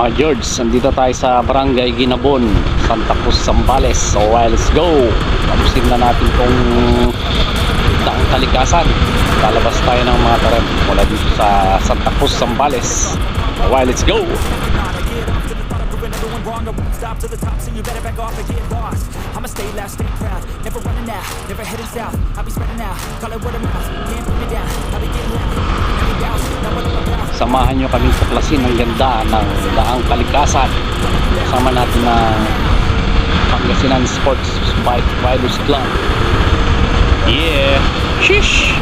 Mga George, nandito tayo sa Barangay Ginabon, Sta Cruz, Zambales. So let's go. Tapusin na natin tong Daang Kalikasan. Lalabas tayo ng Mangatarem mula dito sa Sta Cruz, Zambales. So let's go. Stop to the top, so you better back off and get lost. I'ma stay loud, stay proud, never running out, never heading south. I'll be spreading out, call it word of mouth. Can't put me down, I'll be getting loud. Never doubt, now what I'm about. Samahan nyo kami sa klasin ng ganda ng Daang Kalikasan. Kasama natin ng Pangasinan Sportsbike Riders Club. Yeah, shish.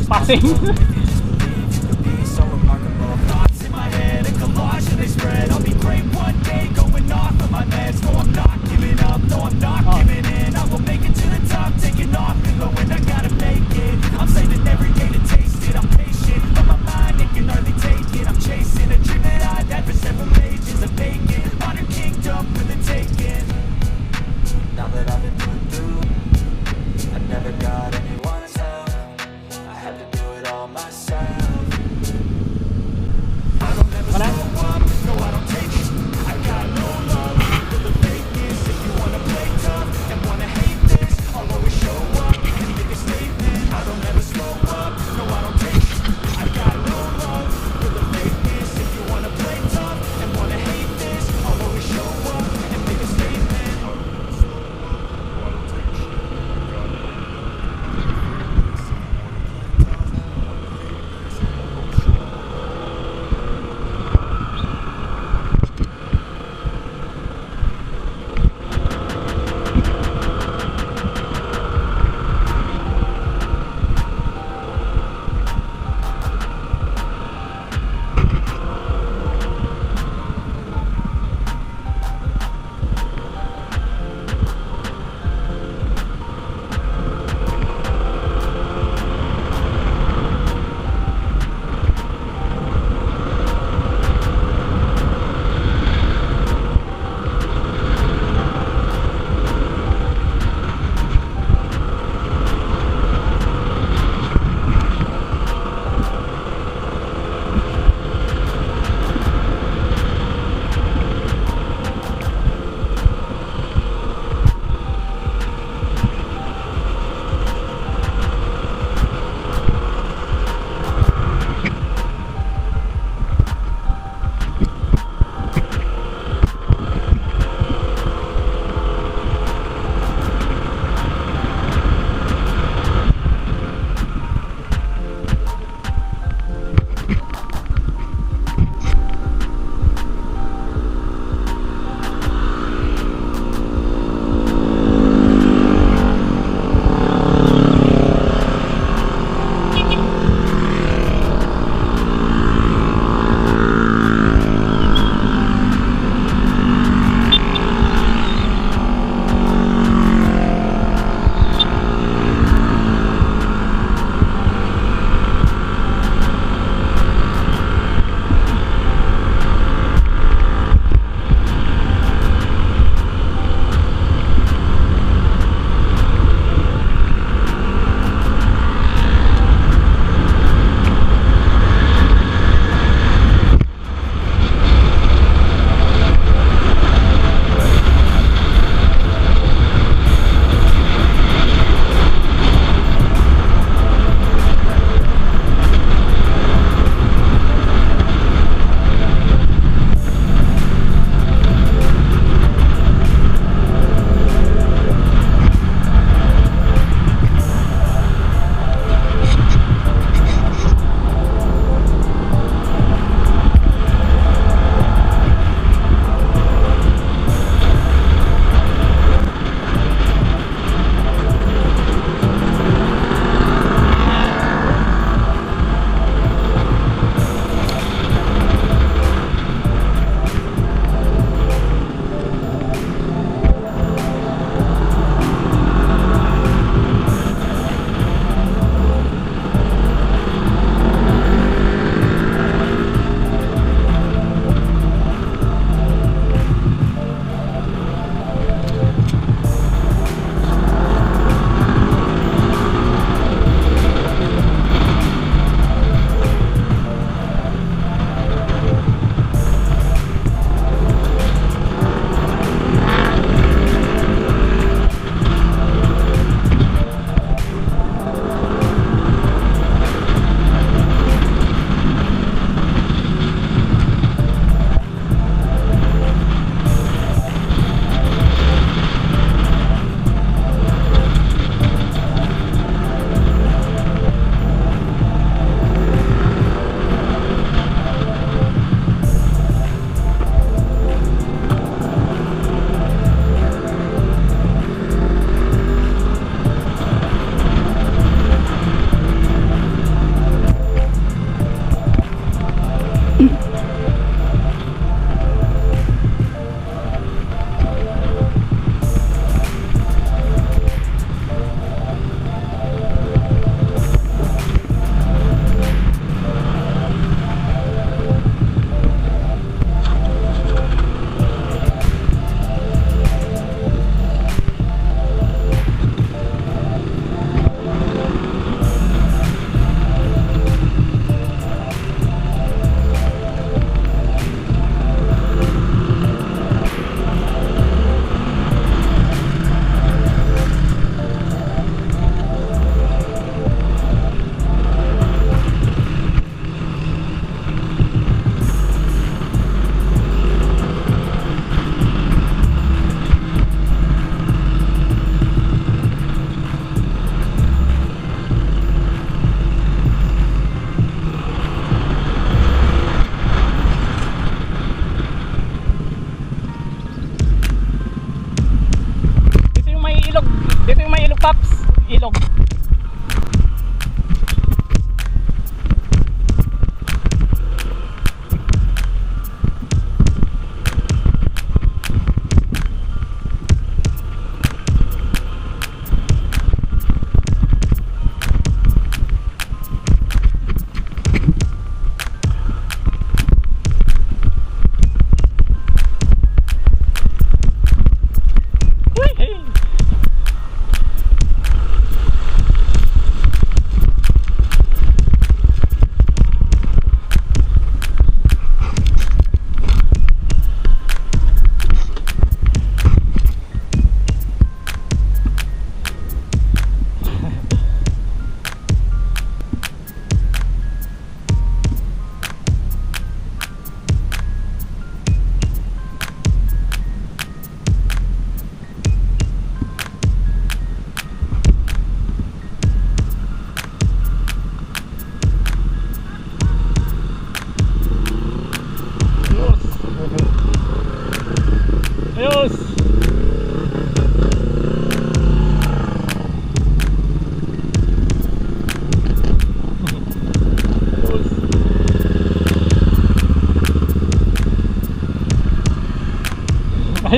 Passing. I'll be great one day, going off of my meds. No, I'm not giving up.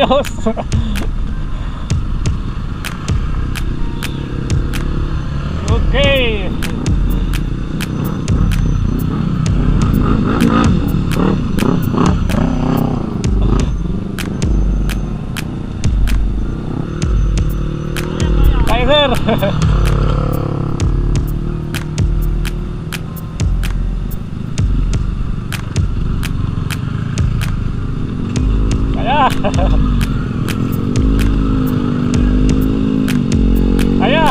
Ayos. Okay. Kaya sir. Kaya. Kaya.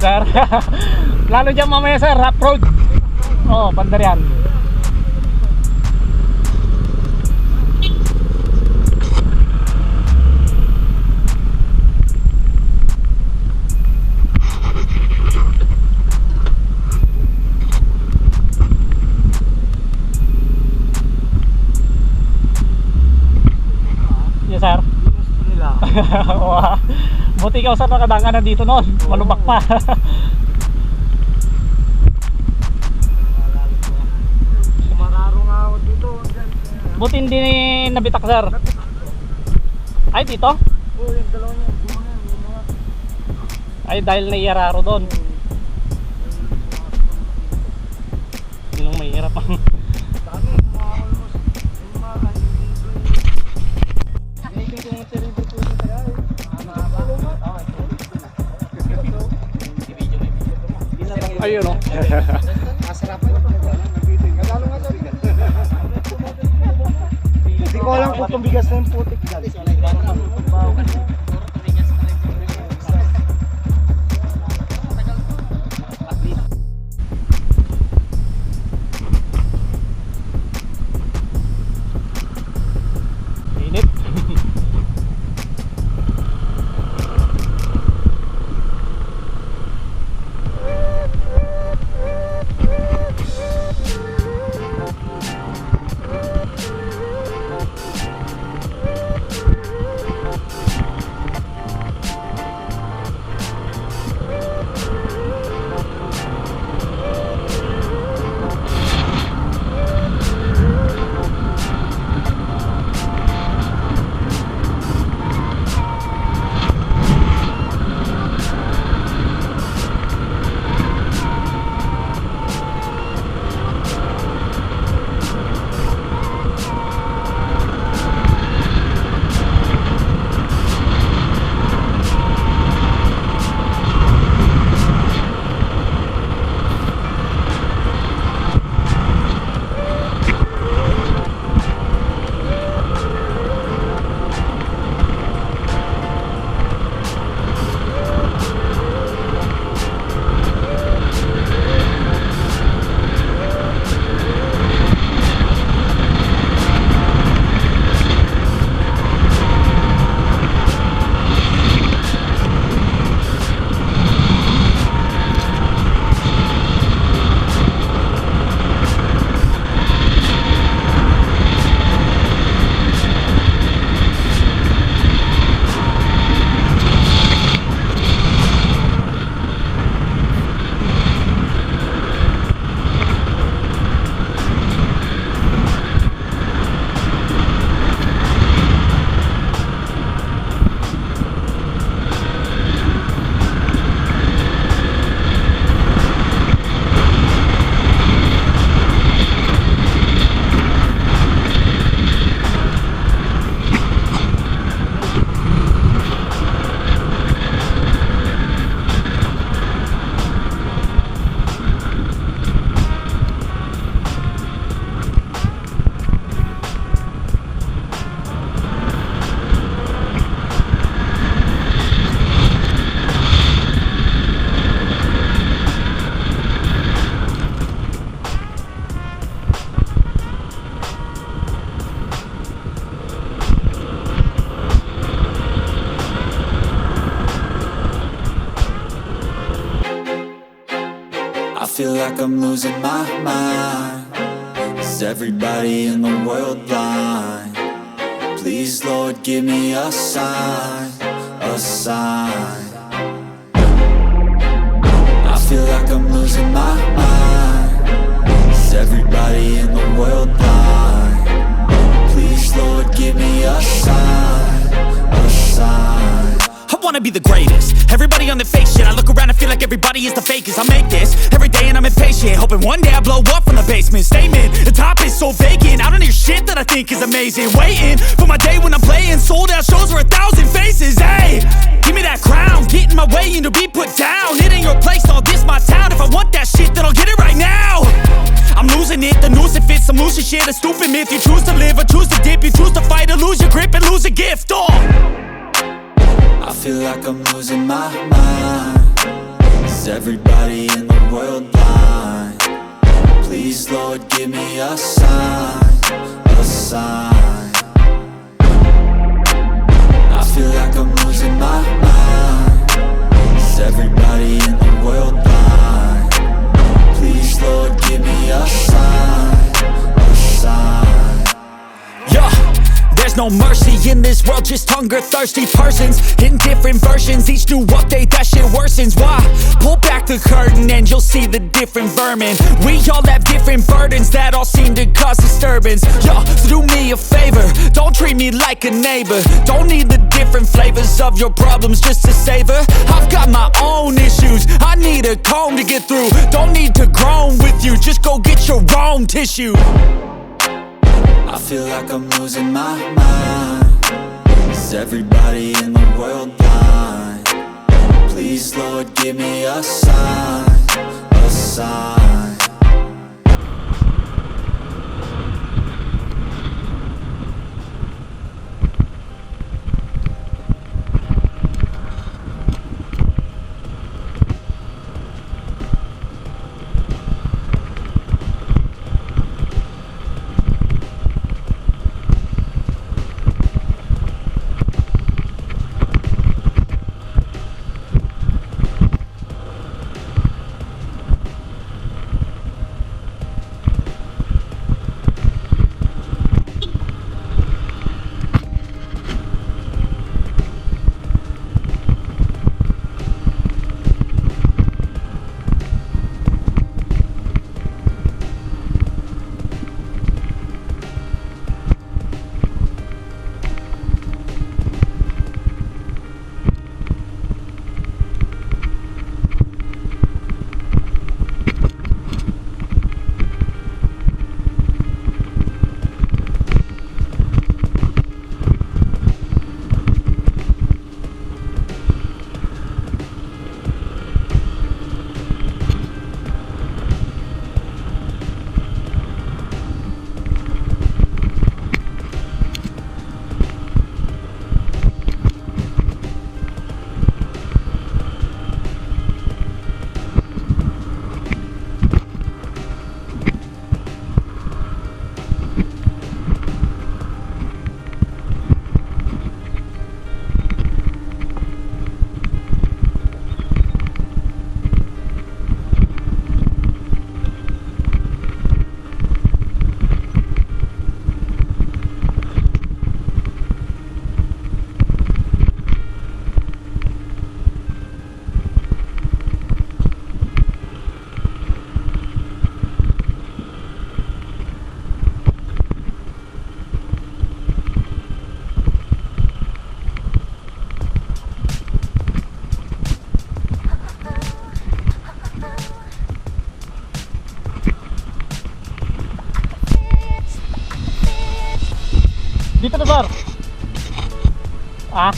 Sir, lalo dyan mamaya sir, rough road. Oo, Pandarian. Yes sir. Buti ikaw sa nakadangan na dito noon, malubak pa. Mararo nga ako dito. Buti hindi nabitak sir. Ay dito? Oo, yung dalawa niya. Ay dahil naiyararo doon. Yung may hirap. Dami, mga almost. Yung mga dito. Hindi ko yung serito po sa kaya. Ayun o. Masarap po. Nagalo nga sabi. Hindi ko alam kung tumigas na yung putik dyan. Init. feel like I'm losing my mind. Is everybody in the world blind? Please, Lord, give me a sign, a sign. I feel like I'm losing my mind. Is everybody in the world blind? Please, Lord, give me a sign, a sign. I wanna be the greatest. Everybody on the fake shit. I look around and feel like everybody is the fakest. I make this every day and I'm impatient, hoping one day I blow up from the basement. Statement, the top is so vacant. I don't hear shit that I think is amazing. Waiting for my day when I'm playing sold out shows for 1,000 faces. Hey, give me that crown, get in my way and to be put down. It ain't your place, all this my town. If I want that shit, then I'll get it right now. I'm losing it, the noose it fits. I'm losing shit, a stupid myth. You choose to live or choose to dip. You choose to fight or lose your grip and lose a gift. I feel like I'm losing my mind. Is everybody in the world blind? Please, Lord, give me a sign, a sign. I feel like I'm losing my mind. Is everybody in the world blind? Please, Lord, give me a sign, a sign. Yeah. There's no mercy in this world, just hunger-thirsty persons in different versions. Each new update, that shit worsens. Why? Pull back the curtain and you'll see the different vermin. We all have different burdens that all seem to cause disturbance. Yo, so do me a favor, don't treat me like a neighbor. Don't need the different flavors of your problems just to savor. I've got my own issues, I need a comb to get through. Don't need to groan with you, just go get your own tissue. I feel like I'm losing my mind. Is everybody in the world blind? Please, Lord, give me a sign, a sign. Dito na, sir. Ah.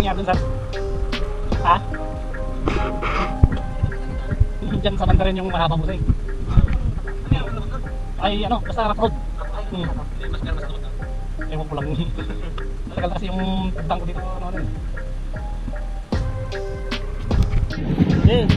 nangyari dun, sir? Ha? Diyan sa banda rin yung mahabang busing. Ay ano, basta rough road. Ewan ko lang. Matagal kasi yung tagdang ko dito. Ano eh. Yeah.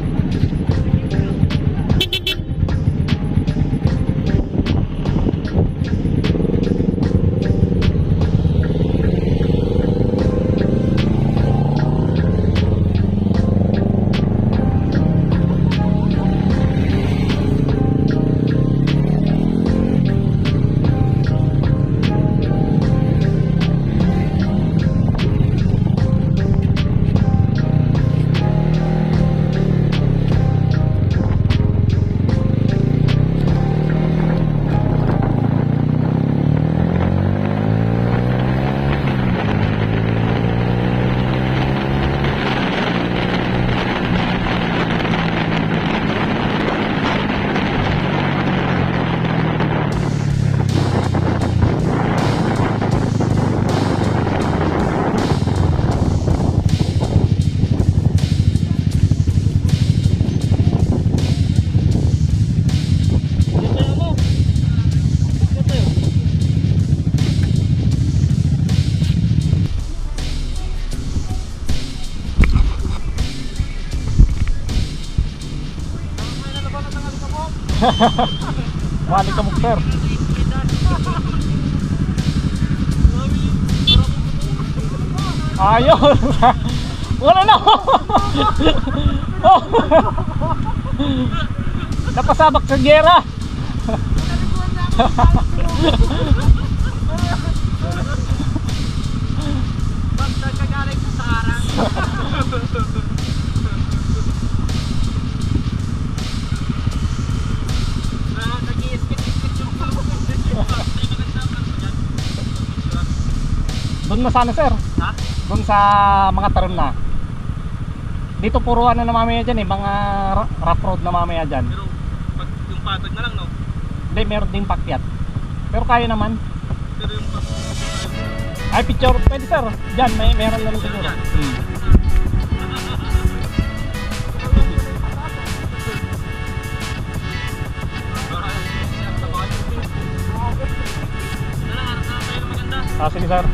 Alikabok, sir. Ayun. Wala na. Oh. Napasabak sa gera. Pagkagaling sa sarang. Doon na sana, sir. Ha? Doon sa Mangatarem na. Dito puro ano na mamaya dyan eh, mga rough road na mamaya dyan. Pero pag yung patag na lang, no? Hindi, meron din pakyat. Pero kaya naman. Ay, picture. Pwede sir. Diyan, meron naman siguro. Sige sir.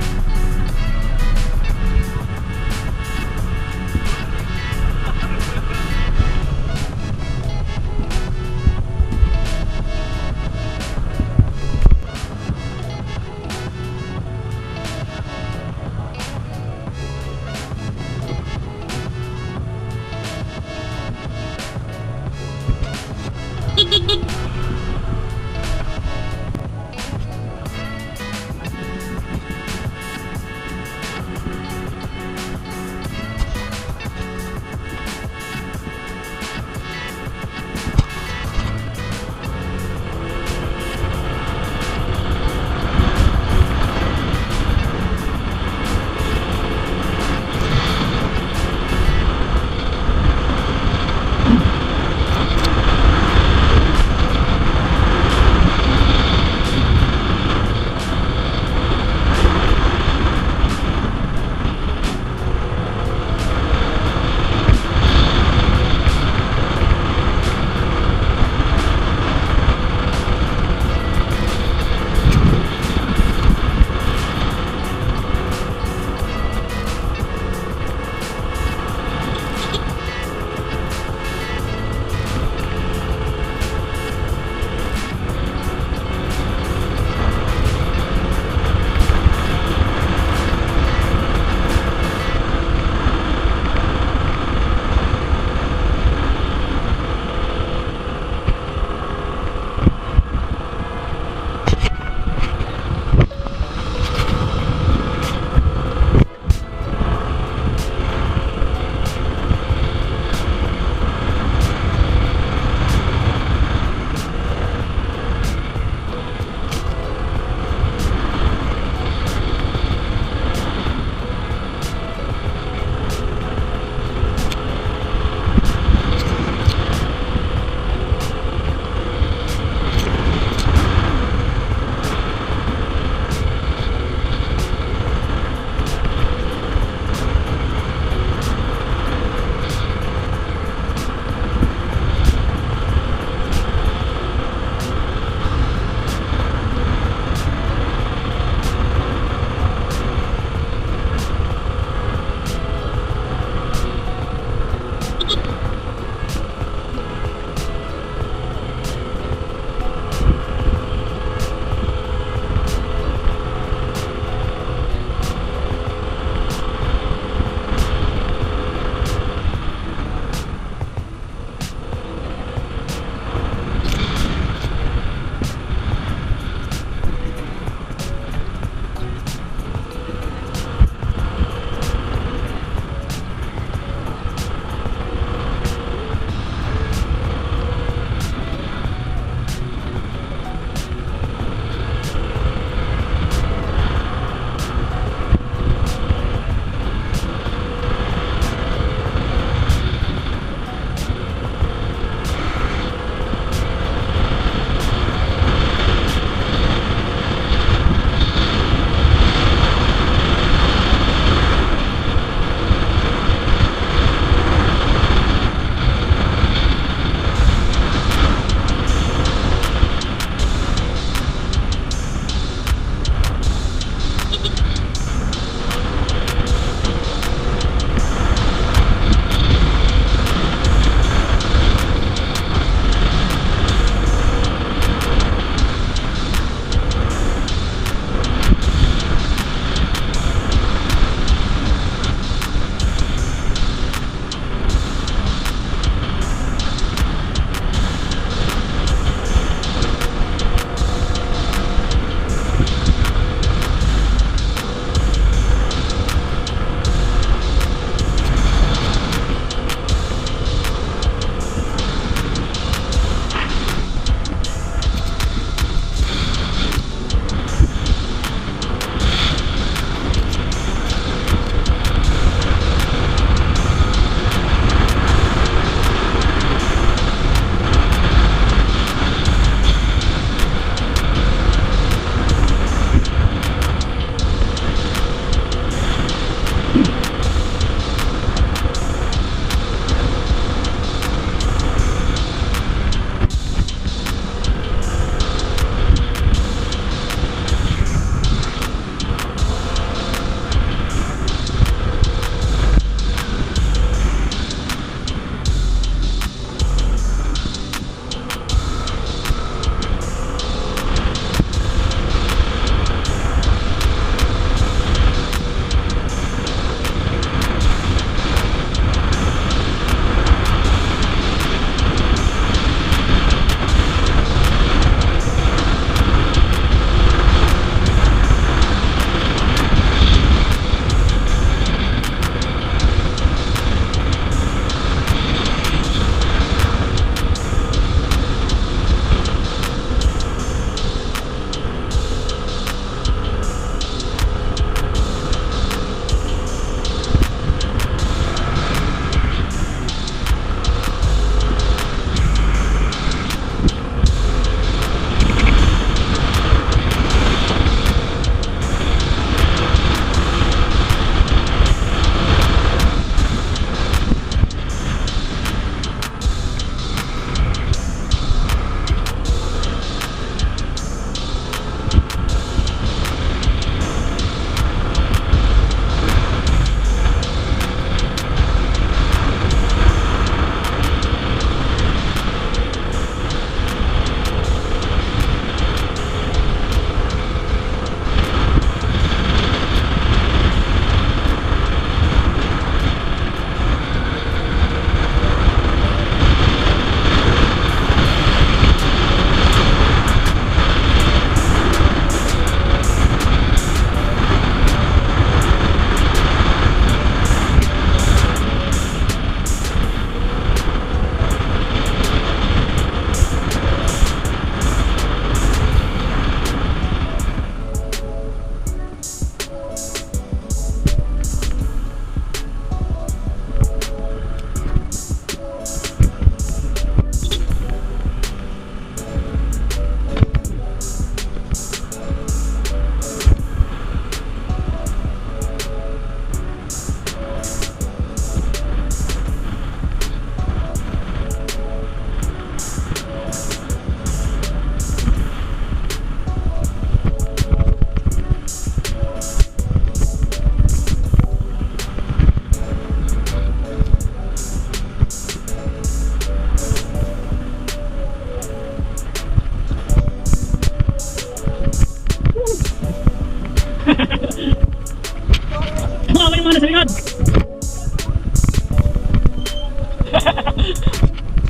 sa likod.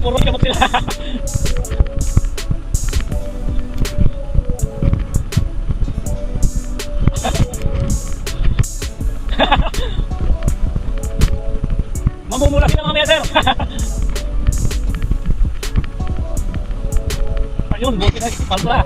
Puro kamot sila. Mamumula sila mamaya, sir. Ayun, buti na, palpra.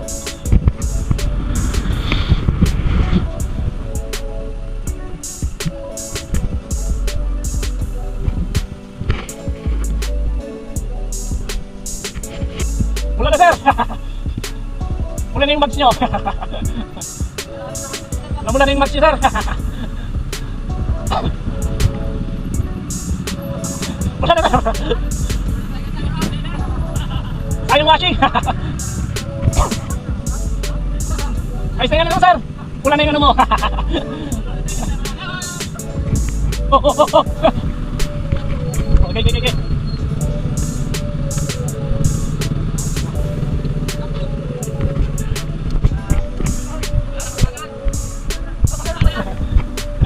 Mula na, sir. Mula na yung match nyo. Namula na yung match nyo, sir. Mula na, sir. Ay, yung washing. Ayos na yan lang, sir. Mula na yung ano mo. Okay.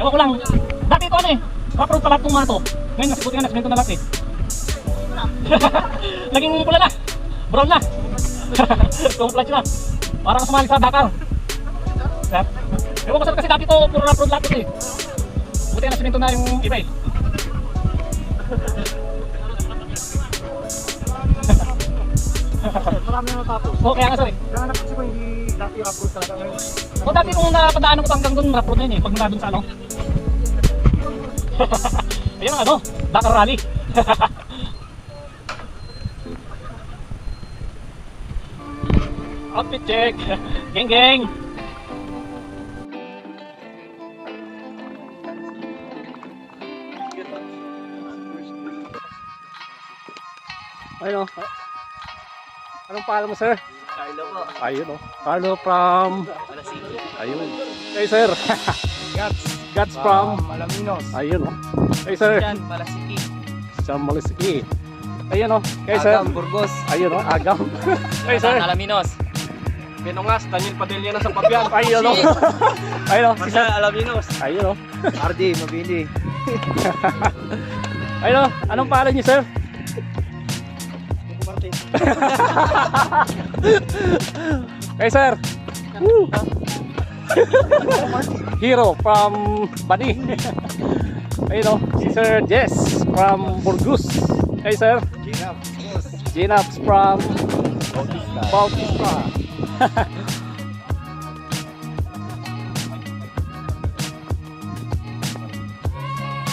Ewan ko lang, dati ito ano eh, rough-road pala itong mga to. Ngayon nasa buti nga, nasimento na lahat eh. Naging pula na, brown na. Tumuplatch na, parang sumali sa Dakar. Ewan ko sir, kasi dati ito puro rough-road lahat ito eh. Buti nga nasimento na yung iba eh. Marami na natapos. Oo, kaya nga sir eh. Kaya napansin ko hindi dati upload talaga ngayon. O dati kung napadaanan ko pa hanggang doon, rough-road na yun eh, pag mula doon sa ano. Ayan ang ano, Dakar Rally. Outfit check. Geng. Ayun o. Anong pangalan mo, sir? Carlo po. Ayun o. Carlo from... Malasiki. Ayun. Hey, sir. Guts from... Malaminos. Ayun o. Hey, sir. Diyan, Malasiki. Malasiki. Ayun o. Hey, sir. Agam, Burgos. Ayun o. Agam. Hey, sir. Alaminos. Benongas, Daniel Padilla na sa Pabian. Ayun o. Ayun o. Si sir. Alaminos. Ayun o. RD, Mabini. Ayun o. Anong pangalan niyo, sir? Hey, sir. Woo. Hero from Bani. Ayun o. Si Sir Jess from Burgos. Hey, sir. Ginaps from Bautista.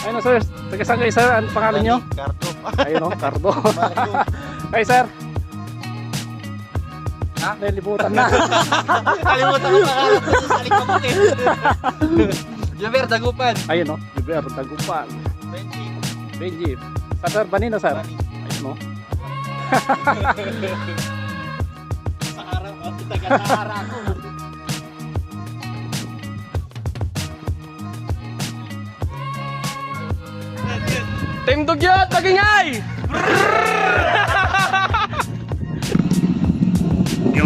Ayun o, sir. Taga-saan kayo, sir? Anong pangalan nyo? Cardo. Ayun o, Cardo. Hey, sir. Ha? Nalibutan na. Kalimutan ko pangalan ko sa alikabok eh. Javier, Dagupan. Ayun o, Jiber, Tagupan. Benji. Sa sir, Banino, sir. Ayun o. Sa araw, taga-Sahara ko. Team Dugyot, nagingay!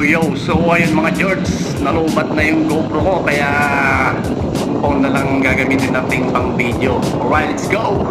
Yo, so ayun mga George, nalubat na yung GoPro ko kaya phone na lang gagamitin natin pang video. Alright, let's go!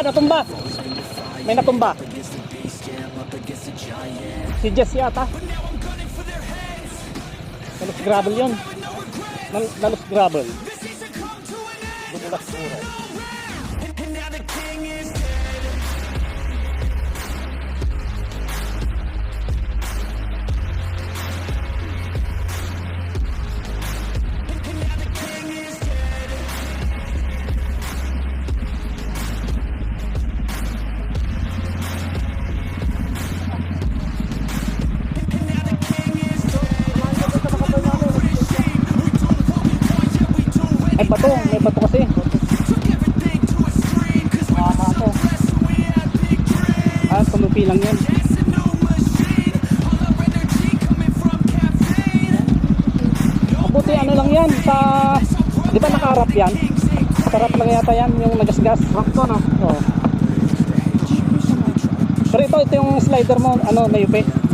Natumba. May natumba. Si Jess yata. Nalos gravel yun. Nalos gravel. Dumulas siguro. May bato kasi. Mama ko. Tumupi lang yan. Mabuti ano lang yan sa, di ba nakaharap yan? Nakaharap lang yata yan yung nagasgas. Rock to, no? Oo. Pero ito yung slider mo, ano, nayupi.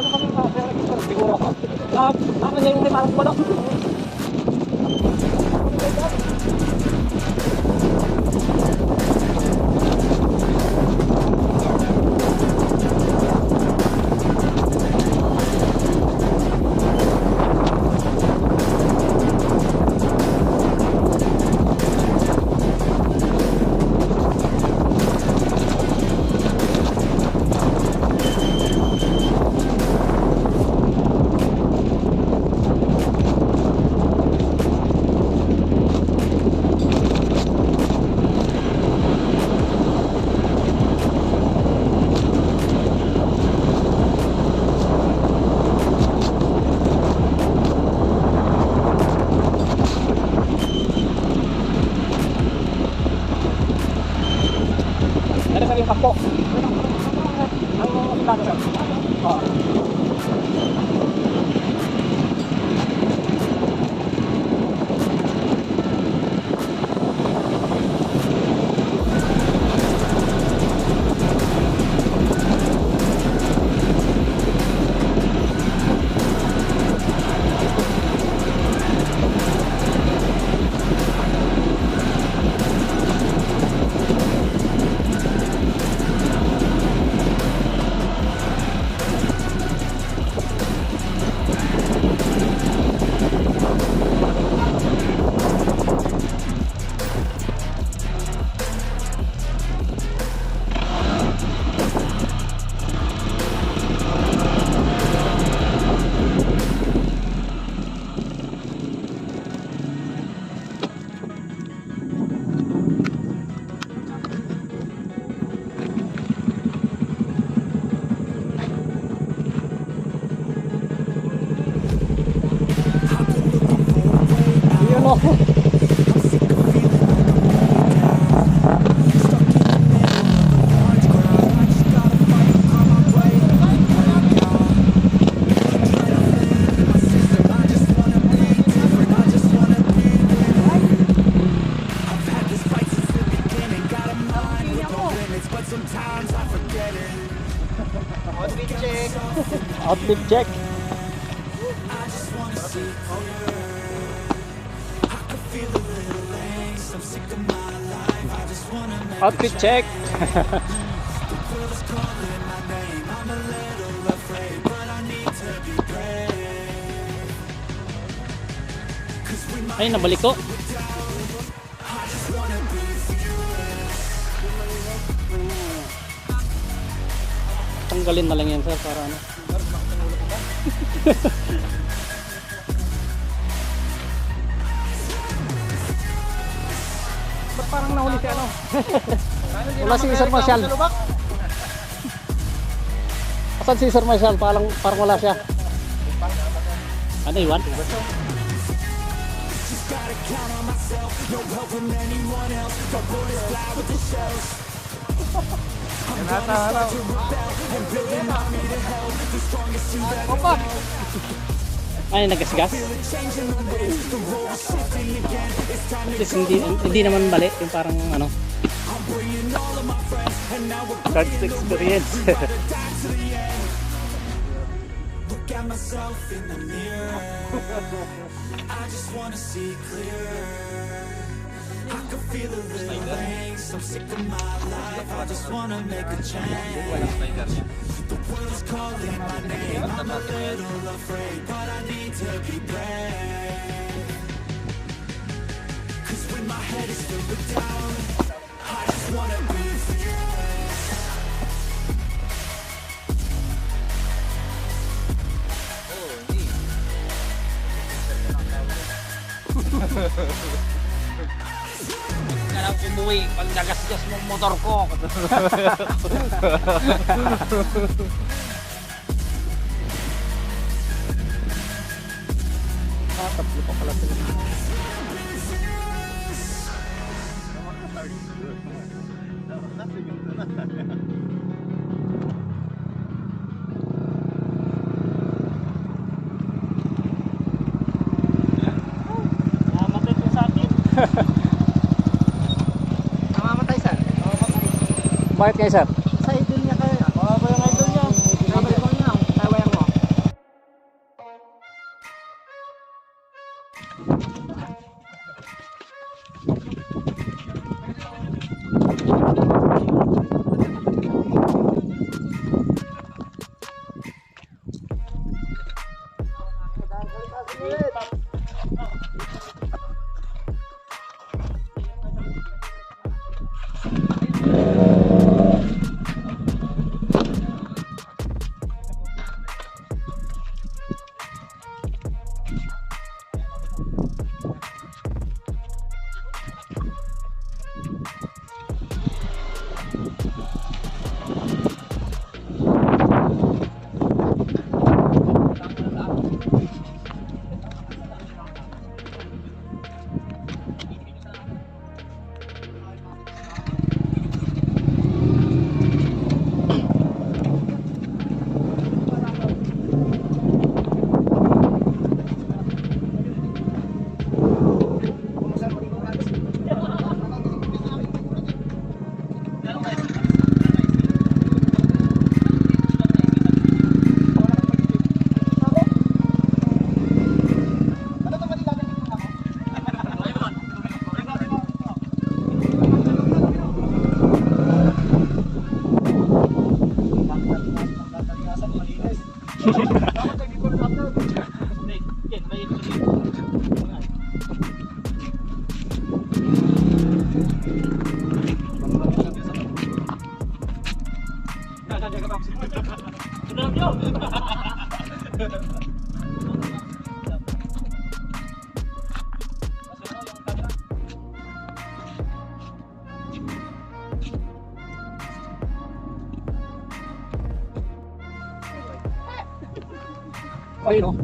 Paano kami ka siguro? Ako niya yung parang balak. Yung kapo. Outfit check. Outfit check. Ay, nabalik ko. Tanggalin na lang yan, sir, para ano. Ba't parang nahuli si ano? Wala si Sir Marshall. Asan si Sir Marshall? Parang wala siya. Ano iwan? Ay, nagasgas. At least hindi naman bali, yung parang ano. That's the experience. Look at myself in the mirror. I just wanna see clearer. I can feel the little things. I'm sick of my life. I just wanna make a change. The world's calling my name. I'm a little afraid, but I need to be brave. 'Cause when my head is filled with doubt, I just wanna be fearless. Alam ko umuwi pag nagasgas mong motor ko. Tatlo pa pala sila. Namatay ko sa akin. Namamatay, sir. Bakit kayo, sir? Sa idol niya kayo. Baka ba yung idol niya? Idol niya. Tawayan mo. Ayun o.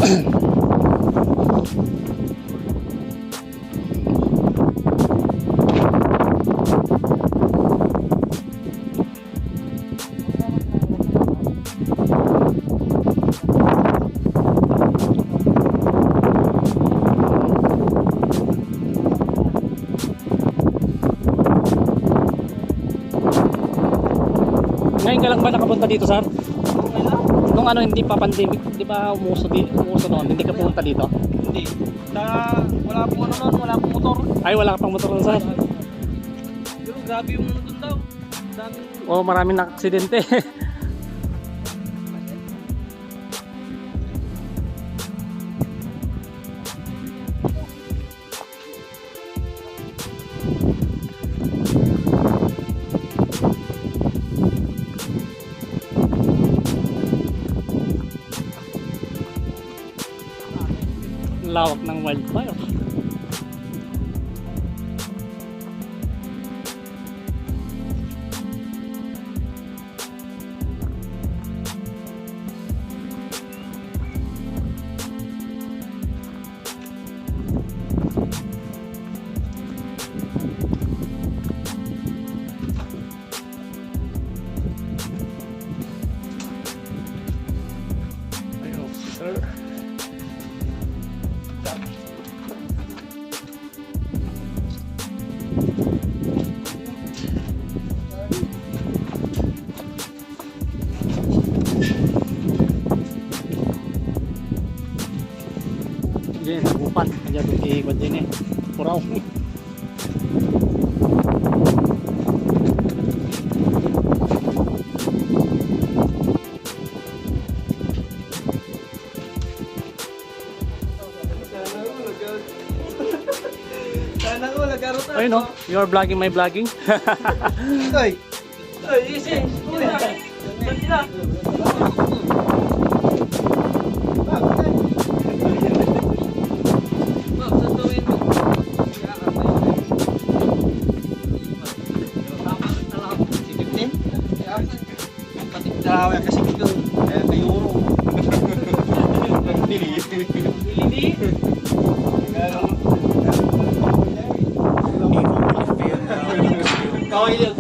Ngayon ka lang ba nakapunta dito, sir? Nung ano, hindi pa pandemic, di ba umuso noon, hindi ka pumunta dito? Hindi. Wala pong ano nun, wala pong motor. Ay, wala ka pang motor nun, sir? Yung grabe yung ano dun daw. Dami. Oh, maraming na-aksidente. Lawak ng wildfire. Ay, officer. Jadi nagupan aja tuh di sini kurang. Sana ko nagkaroon na. Ay no, you are vlogging my vlogging. Ay, easy. Ganti na. Kasi ito, kayo uro. Hindi. Kawai lang.